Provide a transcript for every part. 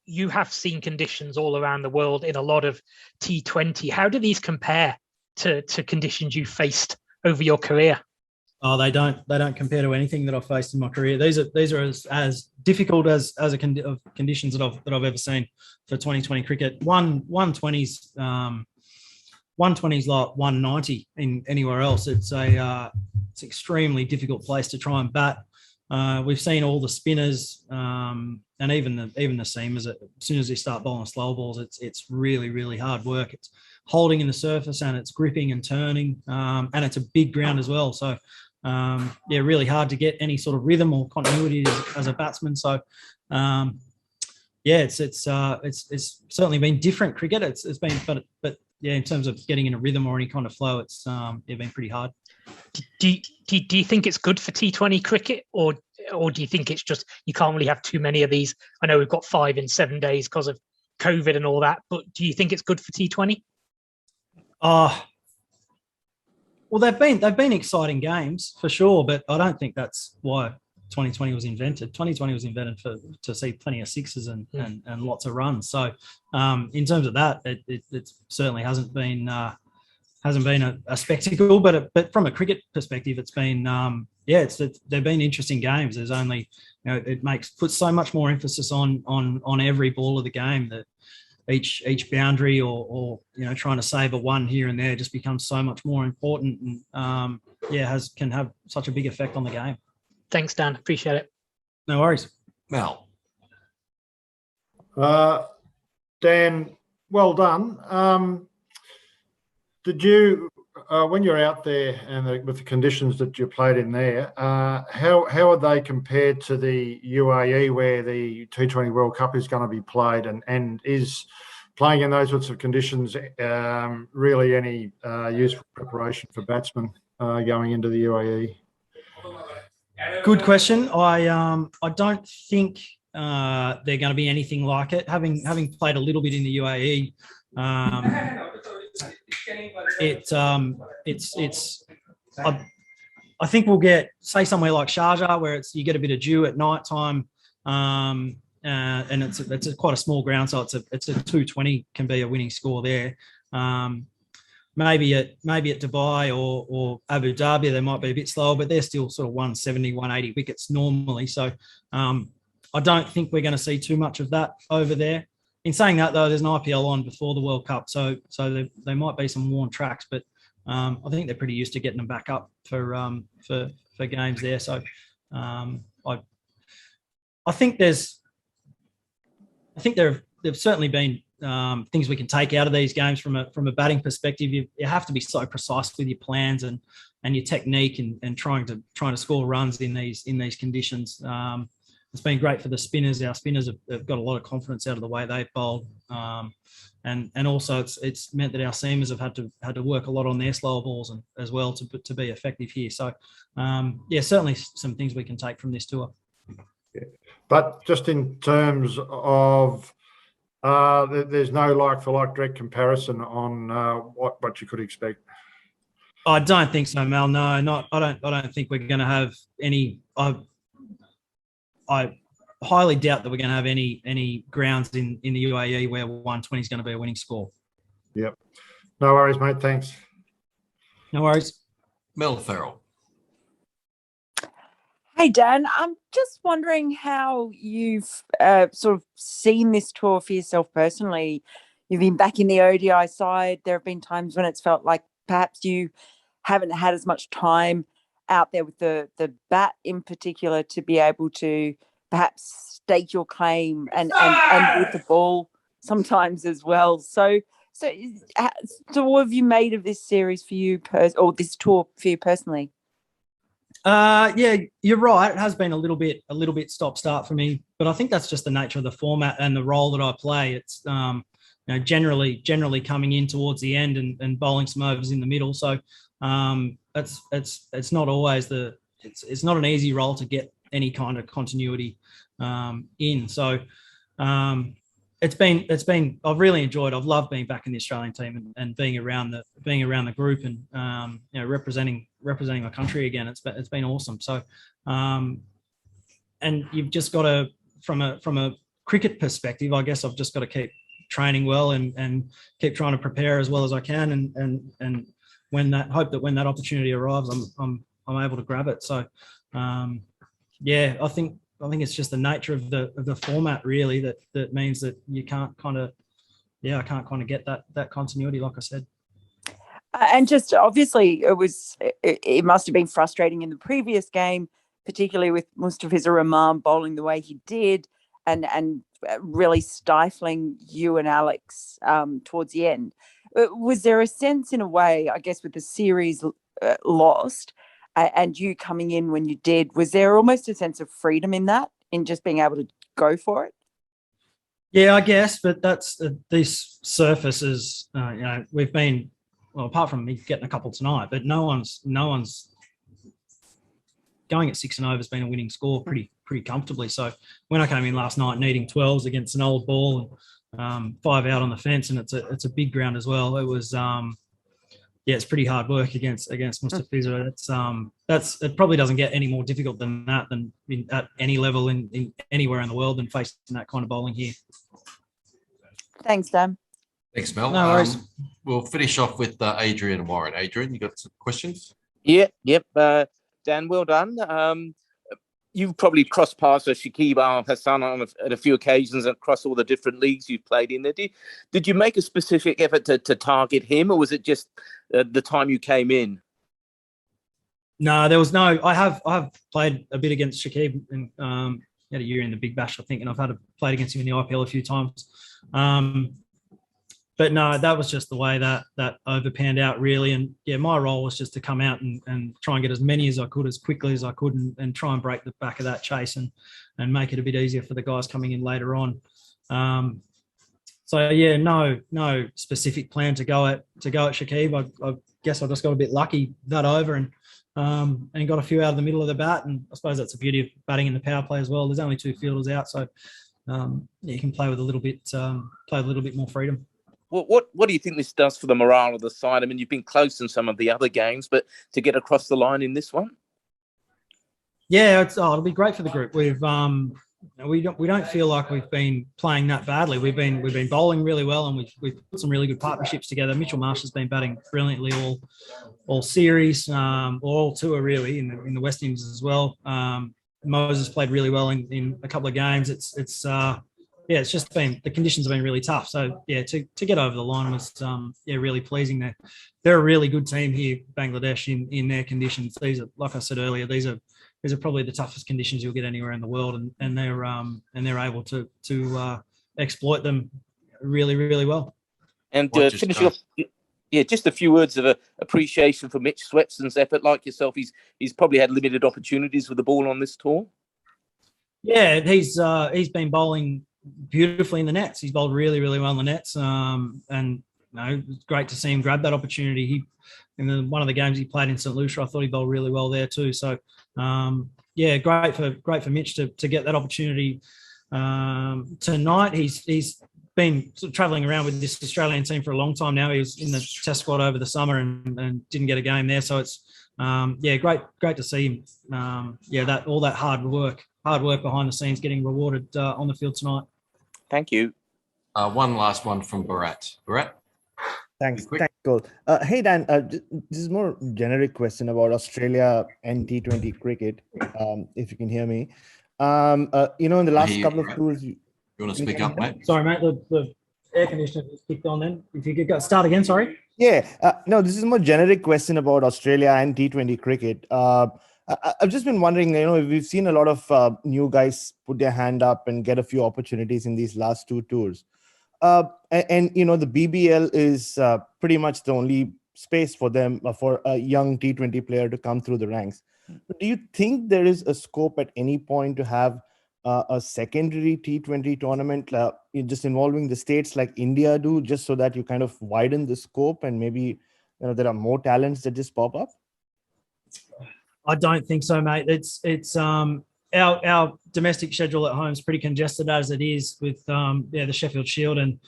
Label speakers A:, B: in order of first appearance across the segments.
A: you have seen conditions all around the world in a lot of T20. How do these compare to conditions you faced over your career?
B: Oh, they don't compare to anything that I've faced in my career. These are as difficult as conditions that I've ever seen for 2020 cricket. 120s 120s like 190 in anywhere else. It's extremely difficult place to try and bat. We've seen all the spinners and even the seamers. As soon as they start bowling slow balls, it's really hard work. It's holding in the surface and it's gripping and turning, and it's a big ground as well. So yeah, really hard to get any sort of rhythm or continuity as a batsman. So yeah, it's certainly been different cricket. It's been, but yeah, in terms of getting in a rhythm or any kind of flow, it's been pretty hard.
A: Do you think it's good for T20 cricket, or do you think it's just you can't really have too many of these? I know we've got 5 in 7 days because of COVID and all that, but do you think it's good for T20?
B: Well, they've been exciting games for sure, but I don't think that's why 2020 was invented. 2020 was invented to see plenty of sixes and lots of runs. So in terms of that, it certainly hasn't been a spectacle, but from a cricket perspective, it's been they've been interesting games. There's only, it puts so much more emphasis on every ball of the game, that each boundary or trying to save a one here and there just becomes so much more important, and can have such a big effect on the game.
A: Thanks, Dan. Appreciate it.
B: No worries.
C: Mel.
D: Dan, well done. Did you, when you're out there and with the conditions that you played in there, how are they compared to the UAE, where the T20 World Cup is going to be played, and is playing in those sorts of conditions really any useful preparation for batsmen going into the UAE?
B: Good question. I don't think they're going to be anything like it. Having played a little bit in the UAE, I think we'll get, say, somewhere like Sharjah, where you get a bit of dew at night time, and it's quite a small ground, so it's a 220 can be a winning score there. Maybe at Dubai or Abu Dhabi, they might be a bit slower, but they're still sort of 170, 180 wickets normally. So I don't think we're going to see too much of that over there. In saying that, though, there's an IPL on before the World Cup, so there might be some worn tracks, but I think they're pretty used to getting them back up for games there. So I think there's certainly been things we can take out of these games from a batting perspective. You have to be so precise with your plans and your technique and trying to score runs in these conditions. It's been great for the spinners. Our spinners have got a lot of confidence out of the way they've bowled, and also it's meant that our seamers have had to work a lot on their slower balls and as well to be effective here. So certainly some things we can take from this tour.
D: Yeah. But just in terms of there's no like-for-like direct comparison on what you could expect.
B: I don't think so, Mel. No, I don't think we're going to have any. I highly doubt that we're going to have any grounds in the UAE where 120 is going to be a winning score.
D: Yep. No worries, mate. Thanks.
B: No worries.
C: Mel Farrell.
E: Hey, Dan, I'm just wondering how you've sort of seen this tour for yourself personally. You've been back in the ODI side. There have been times when it's felt like perhaps you haven't had as much time out there with the bat in particular to be able to perhaps stake your claim and with the ball sometimes as well. So what have you made of this series for you or this tour for you personally?
B: Yeah, you're right. It has been a little bit stop-start for me, but I think that's just the nature of the format and the role that I play. It's generally coming in towards the end and bowling some overs in the middle. So it's not always it's not an easy role to get any kind of continuity in. So it's been I've really enjoyed. I've loved being back in the Australian team and being around the group and representing my country again. It's been awesome. So and you've just got to from a cricket perspective, I guess I've just got to keep training well and keep trying to prepare as well as I can, and when that opportunity arrives, I'm able to grab it. So yeah, I think it's just the nature of the format really that means that you can't I can't get that continuity, like I said.
E: And just obviously, it must have been frustrating in the previous game, particularly with Mustafiz Rahman bowling the way he did, and really stifling you and Alex towards the end. Was there a sense, in a way, I guess, with the series lost and you coming in when you did, was there almost a sense of freedom in that, in just being able to go for it?
B: Yeah, I guess, but that's these surfaces. We've been, well, apart from me getting a couple tonight, but no one's going at 6 and over has been a winning score pretty comfortably. So when I came in last night needing 12s against an old ball and 5 out on the fence, and it's a big ground as well. It was it's pretty hard work against Mustafiz. It probably doesn't get any more difficult than that at any level in anywhere in the world than facing that kind of bowling here.
E: Thanks, Dan.
C: Thanks, Mel.
B: No worries.
C: We'll finish off with Adrian and Warren. Adrian, you got some questions?
F: Yep. Dan, well done. You've probably crossed paths with Shakib Al Hassan on a few occasions across all the different leagues you've played in there. Did you make a specific effort to target him, or was it just the time you came in?
B: No, there was no. I have played a bit against Shakib, and he had a year in the Big Bash, I think, and I've played against him in the IPL a few times. But no, that was just the way that over panned out, really. And yeah, my role was just to come out and try and get as many as I could, as quickly as I could, and try and break the back of that chase and make it a bit easier for the guys coming in later on. So yeah, no specific plan to go at Shakib. I guess I just got a bit lucky that over and got a few out of the middle of the bat. And I suppose that's the beauty of batting in the power play as well. There's only 2 fielders out, so you can play with a little bit more freedom.
F: What do you think this does for the morale of the side? I mean, you've been close in some of the other games, but to get across the line in this one?
B: Yeah, it'll be great for the group. We don't feel like we've been playing that badly. We've been bowling really well, and we've put some really good partnerships together. Mitchell Marsh has been batting brilliantly all series, all tour really in the West Indies as well. Moses played really well in a couple of games. It's just been, the conditions have been really tough. So yeah, to get over the line was really pleasing. They're a really good team here, Bangladesh, in their conditions. These are, like I said earlier, these are probably the toughest conditions you'll get anywhere in the world, and they're able to exploit them really, really well.
F: And finish off, just a few words of appreciation for Mitch Swepson's effort. Like yourself, he's probably had limited opportunities with the ball on this tour. Yeah,
B: he's been bowling beautifully in the nets. He's bowled really, really well in the nets, and it's great to see him grab that opportunity. In one of the games he played in St. Lucia, I thought he bowled really well there too. So great for Mitch to get that opportunity tonight. He's been sort of travelling around with this Australian team for a long time now. He was in the Test squad over the summer and didn't get a game there. So it's great to see him. That all that hard work behind the scenes getting rewarded on the field tonight.
F: Thank you.
C: One last one from Bharat. Bharat?
G: Thanks, Cole. Hey, Dan, this is more generic question about Australia and T20 cricket, if you can hear me. In the last couple of tours... You
C: want to speak up, mate?
B: Sorry, mate, the air conditioner has kicked on then. If you could start again, sorry.
G: Yeah, no, this is a more generic question about Australia and T20 cricket. I've just been wondering, we've seen a lot of new guys put their hand up and get a few opportunities in these last 2 tours. The BBL is pretty much the only space for them, for a young T20 player to come through the ranks. But do you think there is a scope at any point to have a secondary T20 tournament just involving the states like India do, just so that you kind of widen the scope and maybe there are more talents that just pop up?
B: I don't think so, mate. It's our domestic schedule at home is pretty congested as it is with the Sheffield Shield, and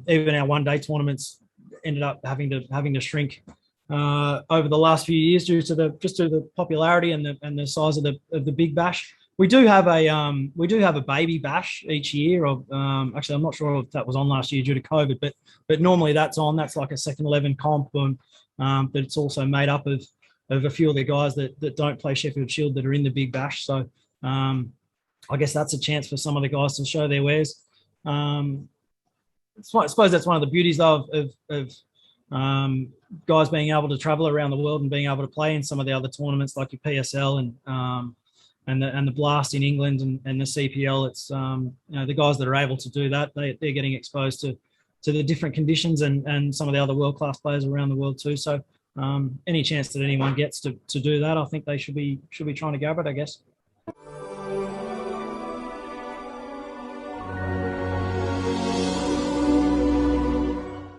B: even our one-day tournaments ended up having to shrink over the last few years due to the popularity and the size of the Big Bash. we do have a baby bash each year. Of actually, I'm not sure if that was on last year due to COVID, but normally that's on. That's like a second 11 comp, and but it's also made up of a few of the guys that don't play Sheffield Shield that are in the big bash. So I guess that's a chance for some of the guys to show their wares. I suppose that's one of the beauties though of guys being able to travel around the world and being able to play in some of the other tournaments like your PSL and the Blast in England and the CPL. It's the guys that are able to do that, they're getting exposed to the different conditions and some of the other world-class players around the world too. So any chance that anyone gets to do that, I think they should be trying to grab it, I guess.